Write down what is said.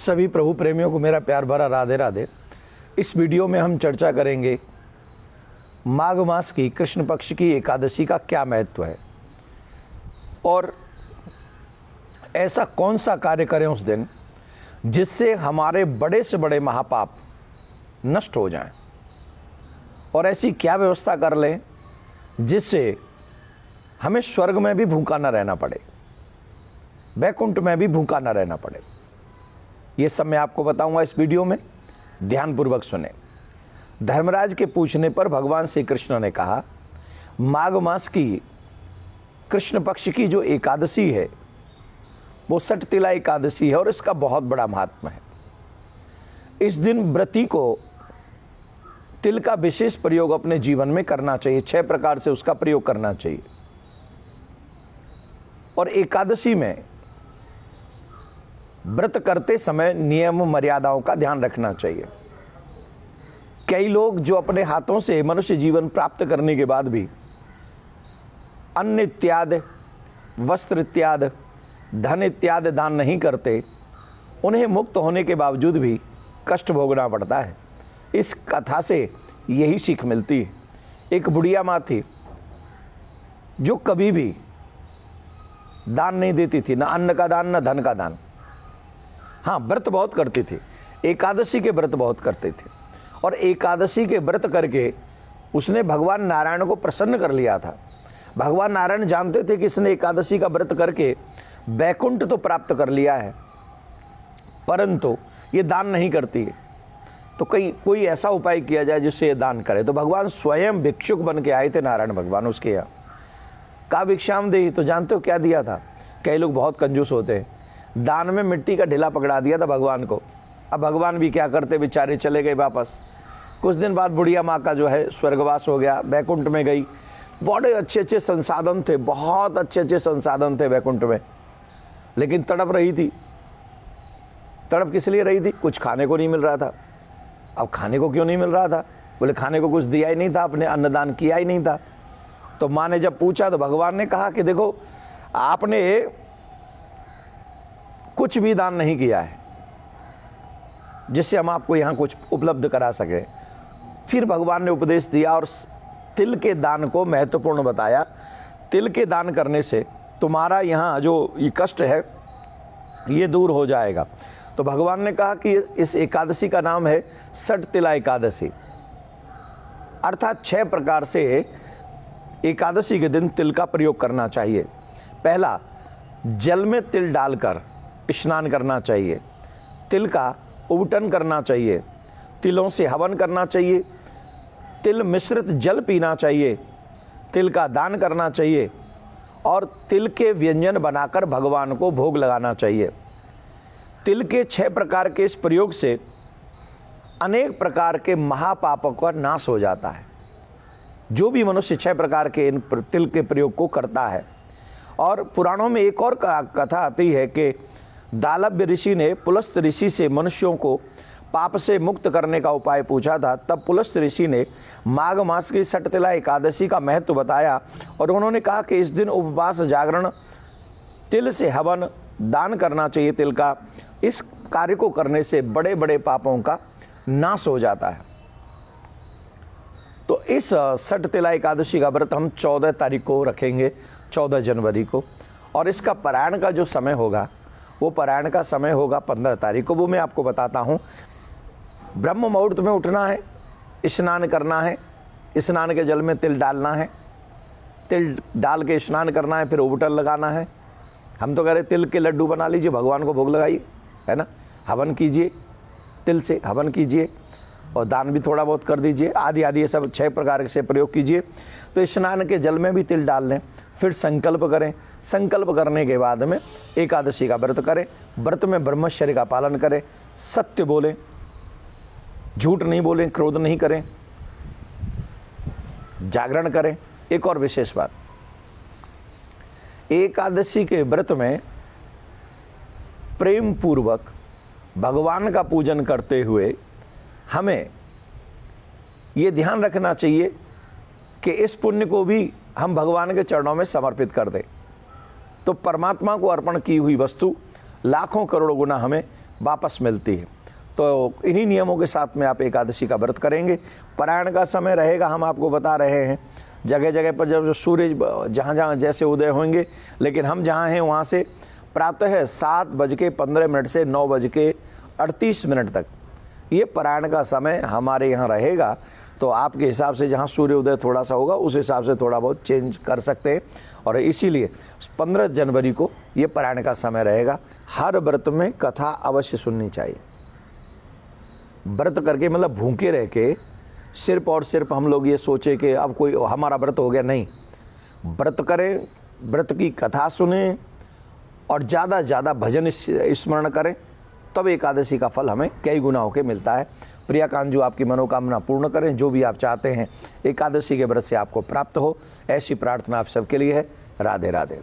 सभी प्रभु प्रेमियों को मेरा प्यार भरा राधे राधे। इस वीडियो में हम चर्चा करेंगे माघ मास की कृष्ण पक्ष की एकादशी का क्या महत्व है और ऐसा कौन सा कार्य करें उस दिन जिससे हमारे बड़े से बड़े महापाप नष्ट हो जाएं, और ऐसी क्या व्यवस्था कर लें जिससे हमें स्वर्ग में भी भूखा न रहना पड़े, वैकुंठ में भी भूखा न रहना पड़े। ये सब मैं आपको बताऊंगा इस वीडियो में, ध्यानपूर्वक सुने। धर्मराज के पूछने पर भगवान श्री कृष्ण ने कहा, माघ मास की कृष्ण पक्ष की जो एकादशी है वो सटतिला एकादशी है और इसका बहुत बड़ा महात्मा है। इस दिन व्रती को तिल का विशेष प्रयोग अपने जीवन में करना चाहिए, 6 प्रकार से उसका प्रयोग करना चाहिए। और एकादशी में व्रत करते समय नियम मर्यादाओं का ध्यान रखना चाहिए। कई लोग जो अपने हाथों से मनुष्य जीवन प्राप्त करने के बाद भी अन्न इत्यादि, वस्त्र इत्यादि, धन इत्यादि दान नहीं करते, उन्हें मुक्त होने के बावजूद भी कष्ट भोगना पड़ता है। इस कथा से यही सीख मिलती है। एक बुढ़िया माँ थी जो कभी भी दान नहीं देती थी, ना अन्न का दान, ना धन का दान। हाँ, व्रत बहुत करती थी, एकादशी के व्रत बहुत करते थे, और एकादशी के व्रत करके उसने भगवान नारायण को प्रसन्न कर लिया था। भगवान नारायण जानते थे कि इसने एकादशी का व्रत करके वैकुंठ तो प्राप्त कर लिया है, परंतु ये दान नहीं करती है, तो कोई ऐसा उपाय किया जाए जिससे ये दान करे। तो भगवान स्वयं भिक्षुक बन के आए थे, नारायण भगवान उसके यहाँ। का भिक्षाम दे, तो जानते हो क्या दिया था? कई लोग बहुत कंजूस होते हैं, दान में मिट्टी का ढिला पकड़ा दिया था भगवान को। अब भगवान भी क्या करते, बेचारे चले गए वापस। कुछ दिन बाद बुढ़िया माँ का जो है स्वर्गवास हो गया, वैकुंठ में गई। बड़े अच्छे अच्छे संसाधन थे, बहुत अच्छे अच्छे संसाधन थे वैकुंठ में, लेकिन तड़प रही थी। तड़प किस लिए रही थी? कुछ खाने को नहीं मिल रहा था। अब खाने को क्यों नहीं मिल रहा था? बोले खाने को कुछ दिया ही नहीं था, आपने अन्नदान किया ही नहीं था। तो माँ ने जब पूछा तो भगवान ने कहा कि देखो, आपने कुछ भी दान नहीं किया है जिससे हम आपको यहाँ कुछ उपलब्ध करा सके। फिर भगवान ने उपदेश दिया और तिल के दान को महत्वपूर्ण बताया। तिल के दान करने से तुम्हारा यहाँ जो ये कष्ट है ये दूर हो जाएगा। तो भगवान ने कहा कि इस एकादशी का नाम है सटतिला एकादशी, अर्थात 6 प्रकार से एकादशी के दिन तिल का प्रयोग करना चाहिए। पहला, जल में तिल डालकर स्नान करना चाहिए, तिल का उबटन करना चाहिए, तिलों से हवन करना चाहिए, तिल मिश्रित जल पीना चाहिए, तिल का दान करना चाहिए और तिल के व्यंजन बनाकर भगवान को भोग लगाना चाहिए। तिल के 6 प्रकार के इस प्रयोग से अनेक प्रकार के महापापों का नाश हो जाता है। जो भी मनुष्य 6 प्रकार के इन तिल के प्रयोग को करता है। और पुराणों में एक और कथा आती है कि दालभ्य ऋषि ने पुलस्त ऋषि से मनुष्यों को पाप से मुक्त करने का उपाय पूछा था। तब पुलस्त ऋषि ने माघ मास की सटतिला एकादशी का महत्व बताया और उन्होंने कहा कि इस दिन उपवास, जागरण, तिल से हवन, दान करना चाहिए तिल का। इस कार्य को करने से बड़े बड़े पापों का नाश हो जाता है। तो इस सटतिला एकादशी का व्रत हम 14 तारीख को रखेंगे, 14 जनवरी को, और इसका पारायण का जो समय होगा वो पारायण का समय होगा 15 तारीख को। वो मैं आपको बताता हूँ। ब्रह्म मुहूर्त में उठना है, स्नान करना है, स्नान के जल में तिल डालना है, तिल डाल के स्नान करना है, फिर उबटन लगाना है। हम तो कह रहे तिल के लड्डू बना लीजिए, भगवान को भोग लगाइए, है ना। हवन कीजिए, तिल से हवन कीजिए और दान भी थोड़ा बहुत कर दीजिए, आदि आदि ये सब 6 प्रकार से प्रयोग कीजिए। तो स्नान के जल में भी तिल डाल लें, फिर संकल्प करें। संकल्प करने के बाद में एकादशी का व्रत करें। व्रत में ब्रह्मचर्य का पालन करें, सत्य बोलें, झूठ नहीं बोलें, क्रोध नहीं करें, जागरण करें। एक और विशेष बात, एकादशी के व्रत में प्रेम पूर्वक भगवान का पूजन करते हुए हमें ये ध्यान रखना चाहिए कि इस पुण्य को भी हम भगवान के चरणों में समर्पित कर दें, तो परमात्मा को अर्पण की हुई वस्तु लाखों करोड़ों गुना हमें वापस मिलती है। तो इन्हीं नियमों के साथ में आप एकादशी का व्रत करेंगे। पारायण का समय रहेगा, हम आपको बता रहे हैं, जगह जगह पर जब सूर्य जहाँ जहाँ जैसे उदय होंगे, लेकिन हम जहाँ हैं वहाँ से प्रातः 7:15 से 9:38 तक ये पारायण का समय हमारे यहाँ रहेगा। तो आपके हिसाब से जहाँ सूर्योदय थोड़ा सा होगा उस हिसाब से थोड़ा बहुत चेंज कर सकते हैं। और इसीलिए 15 जनवरी को ये पारायण का समय रहेगा। हर व्रत में कथा अवश्य सुननी चाहिए। व्रत करके मतलब भूखे रह के सिर्फ और सिर्फ हम लोग ये सोचे कि अब कोई हमारा व्रत हो गया, नहीं। व्रत करें, व्रत की कथा सुने और ज़्यादा से ज़्यादा भजन स्मरण करें, तब एकादशी का फल हमें कई गुना होकर मिलता है। प्रिया कांजू आपकी मनोकामना पूर्ण करें, जो भी आप चाहते हैं एकादशी के व्रत से आपको प्राप्त हो, ऐसी प्रार्थना आप सबके लिए है। राधे राधे।